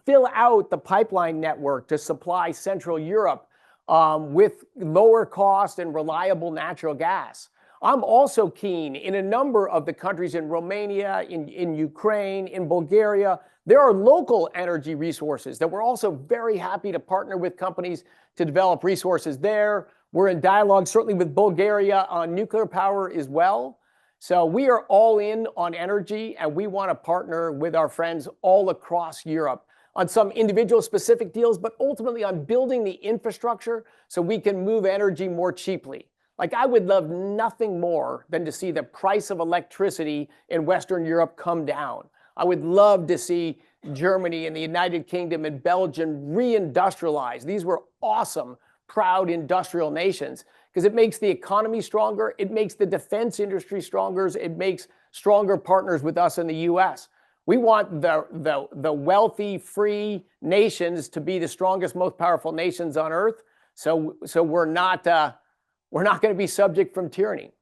fill out the pipeline network to supply Central Europe with lower cost and reliable natural gas. I'm also keen in a number of the countries in Romania, in Ukraine, in Bulgaria. There are local energy resources that we're also very happy to partner with companies to develop resources there. We're in dialogue certainly with Bulgaria on nuclear power as well. So we are all in on energy, and we want to partner with our friends all across Europe on some individual specific deals, but ultimately on building the infrastructure so we can move energy more cheaply. Like, I would love nothing more than to see the price of electricity in Western Europe come down. I would love to see Germany and the United Kingdom and Belgium reindustrialize. These were awesome, proud industrial nations, because it makes the economy stronger, it makes the defense industry stronger, it makes stronger partners with us in the US. We want the wealthy, free nations to be the strongest, most powerful nations on earth. So we're not going to be subject from tyranny.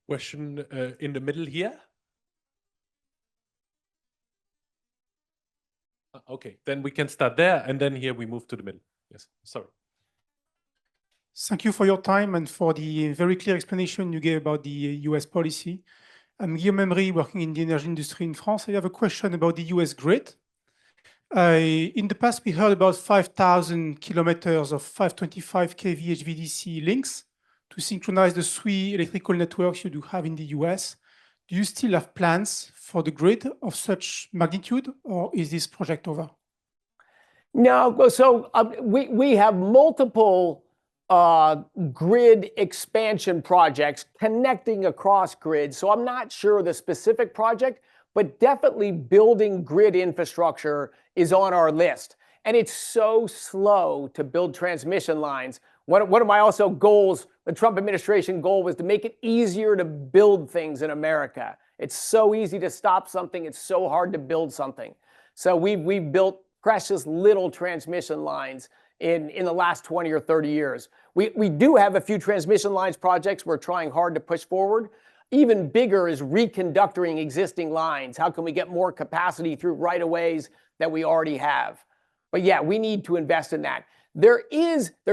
Question in the middle here. Okay, then we can start there, and then here we move to the middle. Yes, sorry. Thank you for your time and for the very clear explanation you gave about the US policy. I'm Guillaume Emery, working in the energy industry in France. I have a question about the US grid. In the past, we heard about 5,000 kilometers of 525 kV HVDC links to synchronize the 3 electrical networks you do have in the US. Do you still have plans for the grid of such magnitude, or is this project over? No, so we have multiple grid expansion projects connecting across grids. So I'm not sure the specific project, but definitely building grid infrastructure is on our list. And it's so slow to build transmission lines. One of my also goals, the Trump administration goal, was to make it easier to build things in America. It's so easy to stop something. It's so hard to build something. So we've built precious little transmission lines in the last 20 or 30 years. We do have a few transmission lines projects we're trying hard to push forward. Even bigger is reconductoring existing lines. How can we get more capacity through right-of-ways that we already have? But yeah, we need to invest in that. There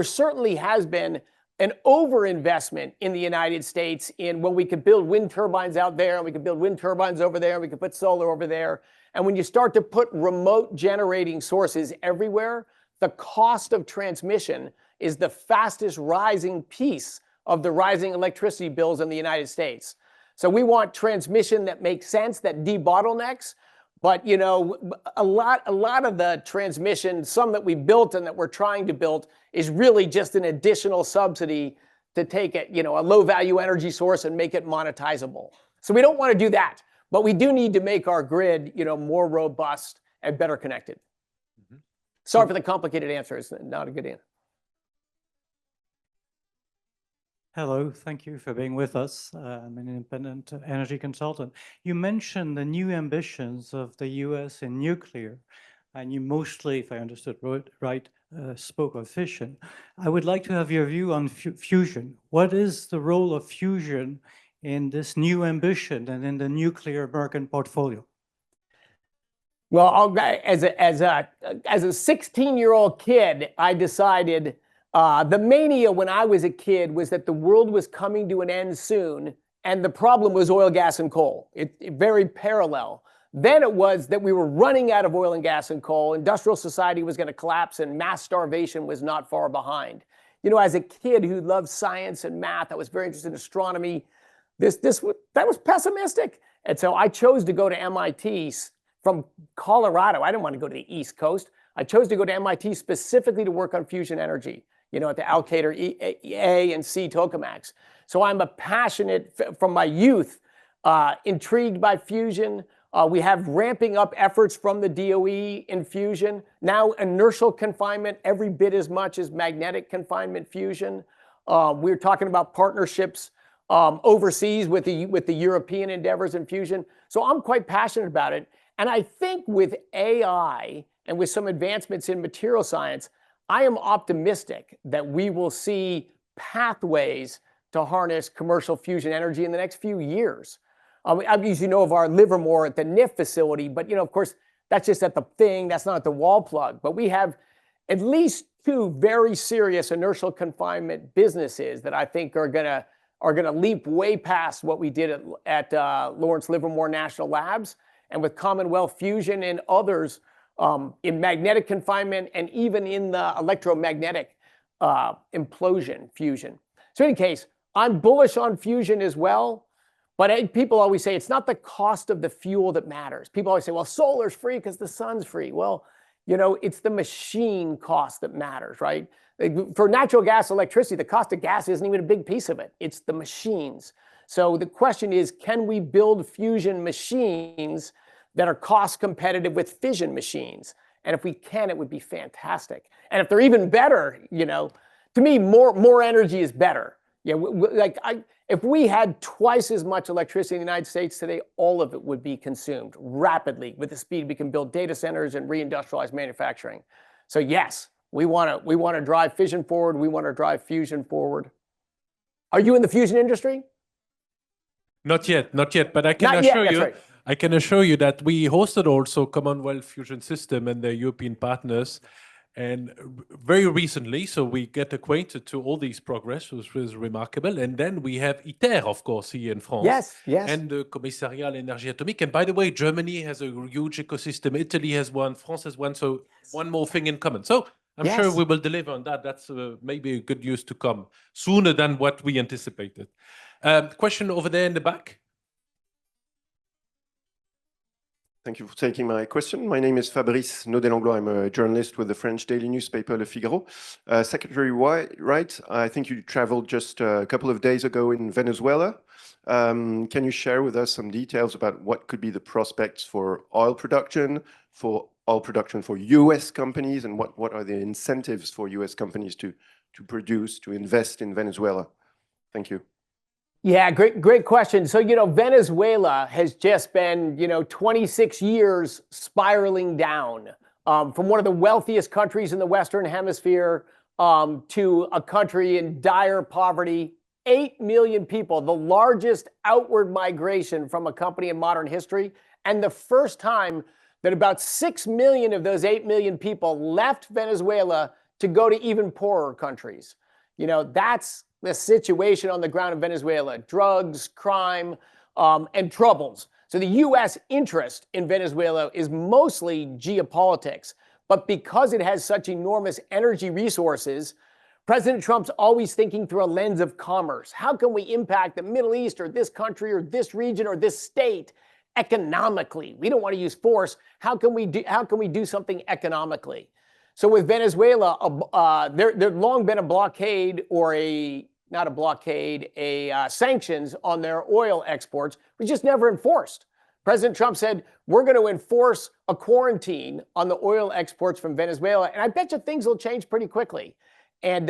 certainly has been an overinvestment in the United States in when we could build wind turbines out there, and we could build wind turbines over there, and we could put solar over there. And when you start to put remote generating sources everywhere, the cost of transmission is the fastest rising piece of the rising electricity bills in the United States. So we want transmission that makes sense, that debottlenecks. But, you know, a lot of the transmission, some that we built and that we're trying to build, is really just an additional subsidy to take it, you know, a low value energy source and make it monetizable. So we don't want to do that, but we do need to make our grid, you know, more robust and better connected. Mm-hmm. Sorry for the complicated answer. It's not a good answer. Hello, thank you for being with us. I'm an independent energy consultant. You mentioned the new ambitions of the US in nuclear. and you mostly, if I understood right, spoke of fission. I would like to have your view on fusion. What is the role of fusion in this new ambition and in the nuclear American portfolio? Well, as a 16-year-old kid, I decided the mania when I was a kid was that the world was coming to an end soon, and the problem was oil, gas, and coal. It very parallel. Then it was that we were running out of oil and gas and coal. Industrial society was going to collapse, and mass starvation was not far behind. You know, as a kid who loved science and math, I was very interested in astronomy. That was pessimistic, and so I chose to go to MIT from Colorado. I didn't want to go to the East Coast. I chose to go to MIT specifically to work on fusion energy, you know, at the Alcator A and C tokamaks. So I'm a passionate, from my youth, intrigued by fusion. We have ramping up efforts from the DOE in fusion. Now inertial confinement, every bit as much as magnetic confinement fusion. We're talking about partnerships overseas with the European endeavors in fusion. So I'm quite passionate about it. And I think with AI and with some advancements in material science, I am optimistic that we will see pathways to harness commercial fusion energy in the next few years. As you know of our Livermore at the NIF facility, but you know, of course, that's just at the thing, that's not at the wall plug. But we have at least two very serious inertial confinement businesses that I think are gonna leap way past what we did at Lawrence Livermore National Labs, and with Commonwealth Fusion and others in magnetic confinement and even in the electromagnetic implosion fusion. So in any case, I'm bullish on fusion as well. But people always say it's not the cost of the fuel that matters. People always say, well, solar's free because the sun's free. Well, you know, it's the machine cost that matters, right? For natural gas electricity, the cost of gas isn't even a big piece of it. It's the machines. So the question is, can we build fusion machines that are cost competitive with fission machines? And if we can, it would be fantastic. And if they're even better, you know, to me, more energy is better. Yeah, if we had twice as much electricity in the United States today, all of it would be consumed rapidly with the speed we can build data centers and reindustrialize manufacturing. So yes, we want to drive fission forward. We want to drive fusion forward. Are you in the fusion industry? Not yet, but I can assure you. Right. I can assure you that we hosted also Commonwealth Fusion System and their European partners. And very recently, so we get acquainted to all these progress, which was remarkable. And then we have ITER, of course, here in France. Yes, yes. And the Commissariat à l'Énergie Atomique. And by the way, Germany has a huge ecosystem. Italy has one. France has one. So one more thing in common. So I'm sure we will deliver on that. That's maybe a good news to come sooner than what we anticipated. Question over there in the back. Thank you for taking my question. My name is Fabrice Naudet-Langlois. I'm a journalist with the French daily newspaper Le Figaro. Secretary Wright, I think you traveled just a couple of days ago in Venezuela. Can you share with us some details about what could be the prospects for oil production for US companies, and what are the incentives for US companies to produce, to invest in Venezuela? Thank you. Yeah, great question. So, you know, Venezuela has just been, 26 years spiraling down from one of the wealthiest countries in the Western Hemisphere to a country in dire poverty. 8 million people, the largest outward migration from a country in modern history. And the first time that about 6 million of those 8 million people left Venezuela to go to even poorer countries. You know, that's the situation on the ground in Venezuela: drugs, crime, and troubles. So the US interest in Venezuela is mostly geopolitics, but because it has such enormous energy resources, President Trump's always thinking through a lens of commerce. How can we impact the Middle East or this country or this region or this state economically? We don't want to use force. How can we do something economically? So with Venezuela, there's long been a blockade, or sanctions on their oil exports, which just never enforced. President Trump said, we're going to enforce a quarantine on the oil exports from Venezuela. And I bet you things will change pretty quickly. And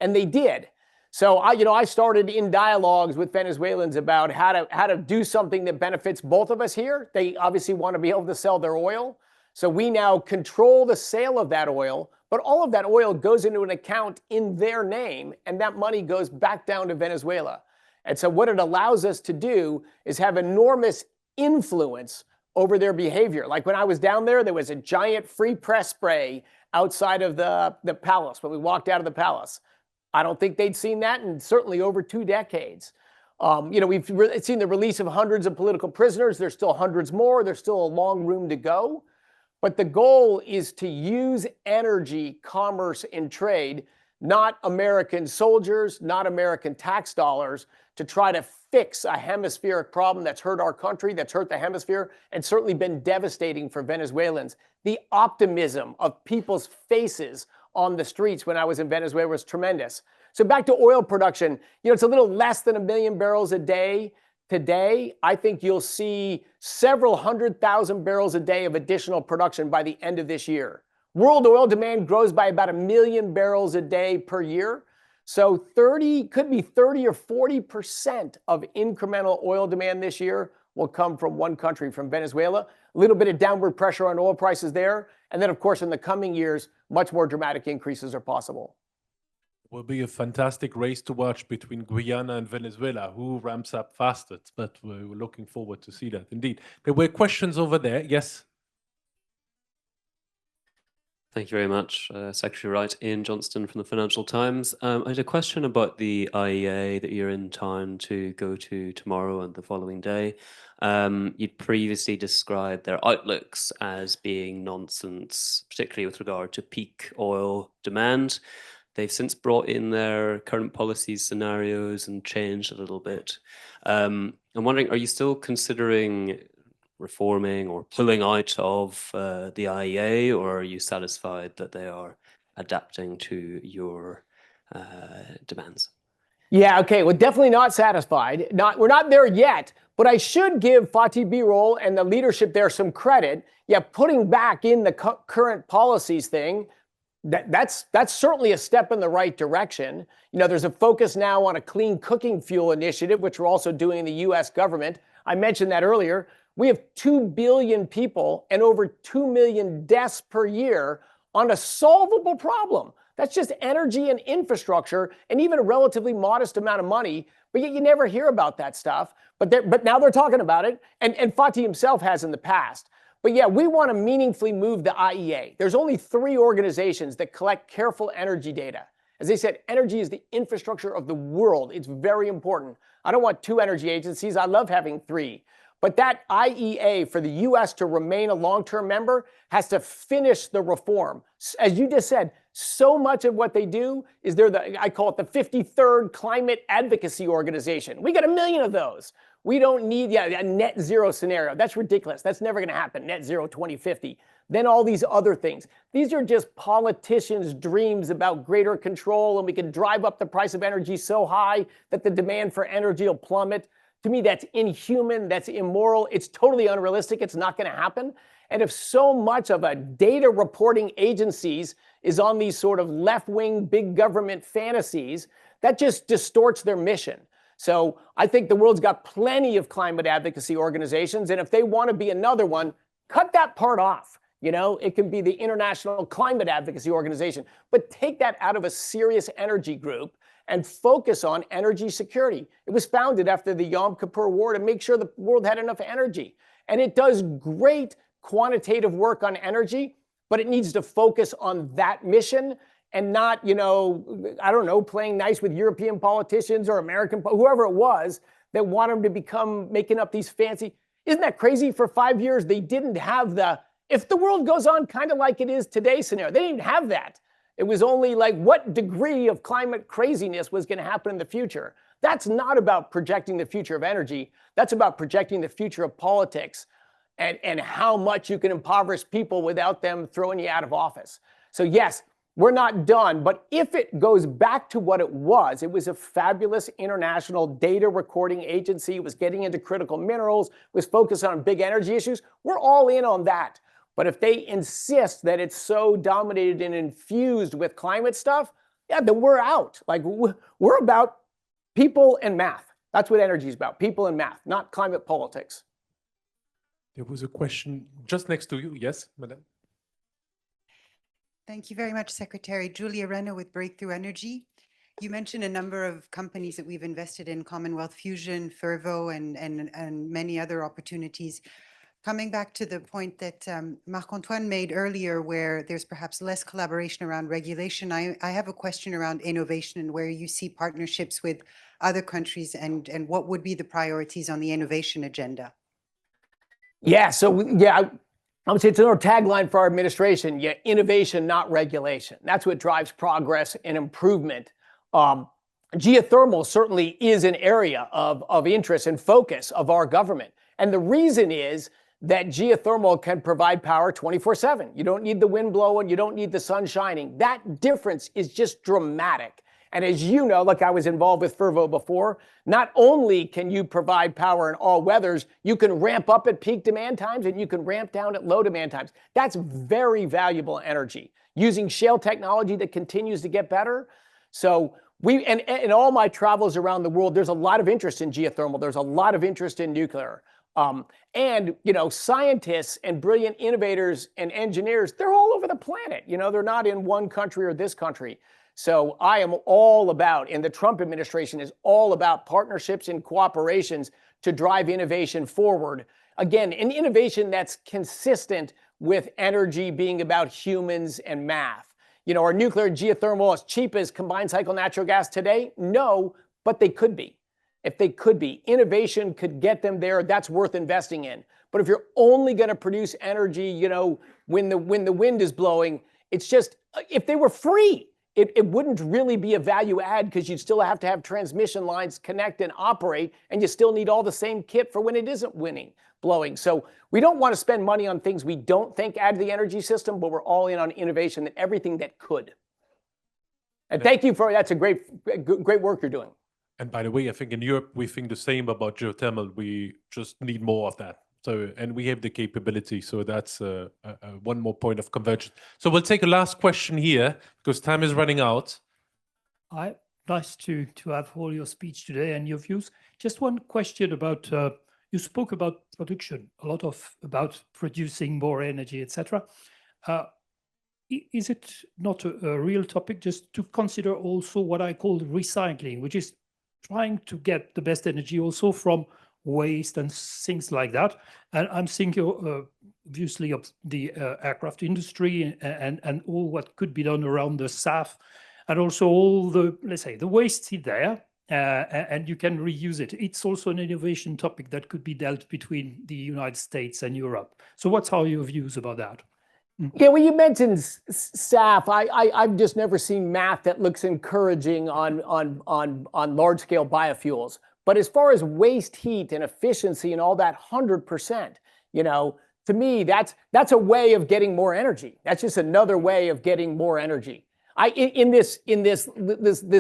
they did. So I started in dialogues with Venezuelans about how to do something that benefits both of us here. They obviously want to be able to sell their oil. So we now control the sale of that oil, but all of that oil goes into an account in their name, and that money goes back down to Venezuela. And so what it allows us to do is have enormous influence over their behavior. Like when I was down there, there was a giant free press spray outside of the palace when we walked out of the palace. I don't think they'd seen that in certainly over 2 decades. We've seen the release of hundreds of political prisoners. There's still hundreds more. There's still a long room to go. But the goal is to use energy, commerce, and trade, not American soldiers, not American tax dollars, to try to fix a hemispheric problem that's hurt our country, that's hurt the hemisphere, and certainly been devastating for Venezuelans. The optimism of people's faces on the streets when I was in Venezuela was tremendous. So back to oil production, it's a little less than 1 million barrels a day. Today, I think you'll see several 100,000 barrels a day of additional production by the end of this year. World oil demand grows by about 1 million barrels a day per year. So could be 30 or 40% of incremental oil demand this year will come from one country, from Venezuela. A little bit of downward pressure on oil prices there. And then, of course, in the coming years, much more dramatic increases are possible. Will be a fantastic race to watch between Guyana and Venezuela. Who ramps up fastest? But we're looking forward to see that. Indeed, there were questions over there. Yes. Thank you very much, Secretary Wright. Ian Johnston from the Financial Times. I had a question about the IEA that you're in town to go to tomorrow and the following day. You'd previously described their outlooks as being nonsense, particularly with regard to peak oil demand. They've since brought in their current policy scenarios and changed a little bit. I'm wondering, are you still considering reforming or pulling out of the IEA, or are you satisfied that they are adapting to your demands? Yeah, okay, well, definitely not satisfied. We're not there yet, but I should give Fatih Birol and the leadership there some credit. Yeah, putting back in the current policies thing, that's certainly a step in the right direction. There's a focus now on a clean cooking fuel initiative, which we're also doing in the US government. I mentioned that earlier. We have 2 billion people and over 2 million deaths per year on a solvable problem. That's just energy and infrastructure and even a relatively modest amount of money, but yet you never hear about that stuff. But now they're talking about it, and Fatih himself has in the past. But yeah, we want to meaningfully move the IEA. There's only 3 organizations that collect careful energy data. As they said, energy is the infrastructure of the world. It's very important. I don't want 2 energy agencies. I love having 3. But that IEA, for the US to remain a long-term member, has to finish the reform. As you just said, so much of what they do is I call it the 53rd Climate Advocacy Organization. We got 1 million of those. We don't need a net zero scenario. That's ridiculous. That's never going to happen. Net zero 2050. Then all these other things. These are just politicians' dreams about greater control, and we can drive up the price of energy so high that the demand for energy will plummet. To me, that's inhuman, that's immoral, it's totally unrealistic, it's not going to happen. And if so much of a data reporting agencies is on these sort of left-wing big government fantasies, that just distorts their mission. So I think the world's got plenty of climate advocacy organizations, and if they want to be another one, cut that part off. It can be the International Climate Advocacy Organization, but take that out of a serious energy group and focus on energy security. It was founded after the Yom Kippur War to make sure the world had enough energy. And it does great quantitative work on energy, but it needs to focus on that mission and not, playing nice with European politicians or American, whoever it was that want them to become making up these fancy. Isn't that crazy? For 5 years, they didn't have if the world goes on kind of like it is today scenario. They didn't have that. It was only like what degree of climate craziness was going to happen in the future. That's not about projecting the future of energy. That's about projecting the future of politics and how much you can impoverish people without them throwing you out of office. So yes, we're not done, but if it goes back to what it was a fabulous international data recording agency. It was getting into critical minerals, was focused on big energy issues. We're all in on that. But if they insist that it's so dominated and infused with climate stuff, yeah, then we're out. Like, we're about people and math. That's what energy is about, people and math, not climate politics. There was a question just next to you. Yes, madam. Thank you very much, Secretary. Julia Renna with Breakthrough Energy. You mentioned a number of companies that we've invested in, Commonwealth Fusion, Fervo, and many other opportunities. Coming back to the point that Marc-Antoine made earlier, where there's perhaps less collaboration around regulation, I have a question around innovation and where you see partnerships with other countries and what would be the priorities on the innovation agenda. Yeah, I would say it's another tagline for our administration. Yeah, innovation, not regulation. That's what drives progress and improvement. Geothermal certainly is an area of interest and focus of our government. And the reason is that geothermal can provide power 24/7. You don't need the wind blowing, you don't need the sun shining. That difference is just dramatic. And as you know, like I was involved with Fervo before, not only can you provide power in all weathers, you can ramp up at peak demand times and you can ramp down at low demand times. That's very valuable energy using shale technology that continues to get better. So in all my travels around the world, there's a lot of interest in geothermal. There's a lot of interest in nuclear. And, you know, scientists and brilliant innovators and engineers, they're all over the planet. You know, they're not in one country or this country. So I am all about, and the Trump administration is all about partnerships and cooperations to drive innovation forward. Again, an innovation that's consistent with energy being about humans and math. You know, are nuclear and geothermal as cheap as combined cycle natural gas today? No, but they could be. If they could be, innovation could get them there. That's worth investing in. But if you're only going to produce energy, you know, when the wind is blowing, it's just, if they were free, it wouldn't really be a value add because you'd still have to have transmission lines connect and operate, and you still need all the same kit for when it isn't blowing. So we don't want to spend money on things we don't think add to the energy system, but we're all in on innovation and everything that could. And thank you for, that's a great work you're doing. And by the way, I think in Europe, we think the same about geothermal. We just need more of that. So, and we have the capability. So that's one more point of convergence. So we'll take a last question here because time is running out. Nice to have all your speech today and your views. Just one question about, you spoke about production, a lot about producing more energy, etc. Is it not a real topic just to consider also what I call recycling, which is trying to get the best energy also from waste and things like that? And I'm thinking obviously of the aircraft industry and all what could be done around the SAF, and also all the, let's say, the waste is there and you can reuse it. It's also an innovation topic that could be dealt between the United States and Europe. So what's your views about that? Yeah, well, you mentioned SAF. I've just never seen math that looks encouraging on large-scale biofuels. But as far as waste heat and efficiency and all that, 100%, you know, to me, that's a way of getting more energy. That's just another way of getting more energy. In this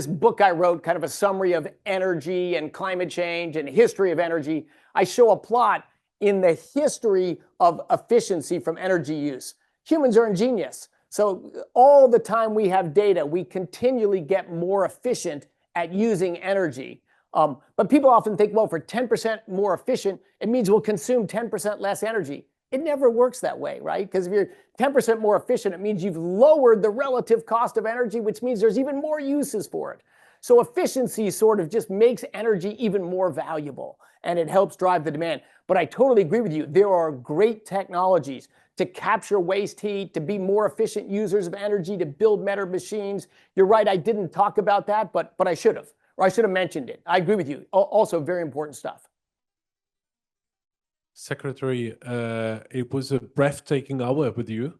book I wrote, kind of a summary of energy and climate change and history of energy, I show a plot in the history of efficiency from energy use. Humans are ingenious. So all the time we have data, we continually get more efficient at using energy. But people often think, well, for 10% more efficient, it means we'll consume 10% less energy. It never works that way, right? Because if you're 10% more efficient, it means you've lowered the relative cost of energy, which means there's even more uses for it. So efficiency sort of just makes energy even more valuable, and it helps drive the demand. But I totally agree with you. There are great technologies to capture waste heat, to be more efficient users of energy, to build better machines. You're right, I didn't talk about that, but I should have, or I should have mentioned it. I agree with you. Also, very important stuff. Secretary, it was a breathtaking hour with you,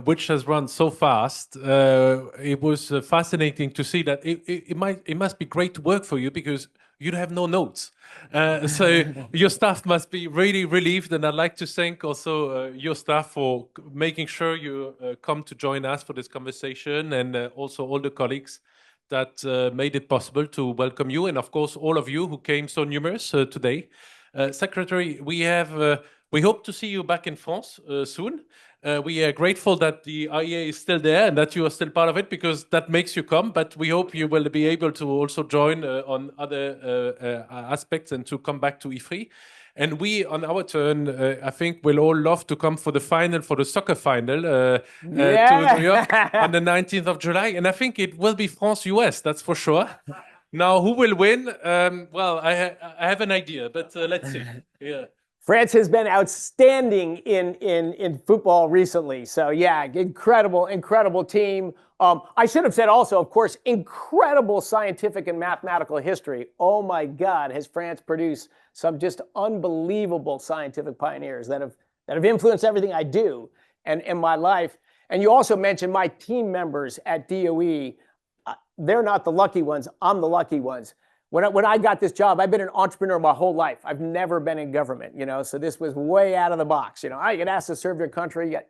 which has run so fast. It was fascinating to see that it must be great to work for you because you have no notes. So your staff must be really relieved, and I'd like to thank also your staff for making sure you come to join us for this conversation, and also all the colleagues that made it possible to welcome you, and of course all of you who came so numerous today. Secretary, we hope to see you back in France soon. We are grateful that the IEA is still there and that you are still part of it, because that makes you come. But we hope you will be able to also join on other aspects and to come back to IFRI. And we, on our turn, I think we'll all love to come for the final, for the soccer final to New York on the 19th of July. And I think it will be France-US, that's for sure. Now, who will win? Well, I have an idea, but let's see. Yeah. France has been outstanding in football recently. So yeah, incredible team. I should have said also, of course, incredible scientific and mathematical history. Oh my God, has France produced some just unbelievable scientific pioneers that have influenced everything I do and in my life. And you also mentioned my team members at DOE. They're not the lucky ones. I'm the lucky ones. When I got this job, I've been an entrepreneur my whole life. I've never been in government, you know, so this was way out of the box. You know, I get asked to serve your country. Yeah,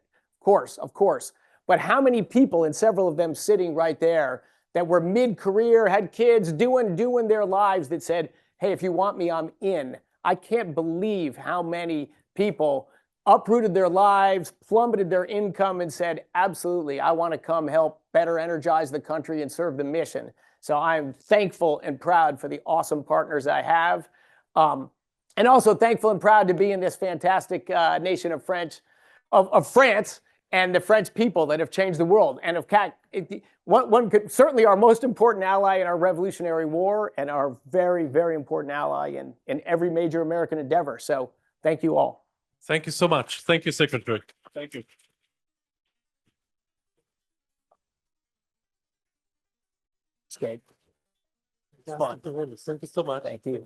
of course. But how many people, and several of them sitting right there, that were mid-career, had kids, doing their lives, that said, hey, if you want me, I'm in. I can't believe how many people uprooted their lives, plummeted their income, and said, absolutely, I want to come help better energize the country and serve the mission. So I'm thankful and proud for the awesome partners I have. And also thankful and proud to be in this fantastic nation of France and the French people that have changed the world. And one could certainly our most important ally in our Revolutionary War and our very, very important ally in every major American endeavor. So thank you all. Thank you so much. Thank you, Secretary. Thank you. Escape. Thank you so much. Thank you.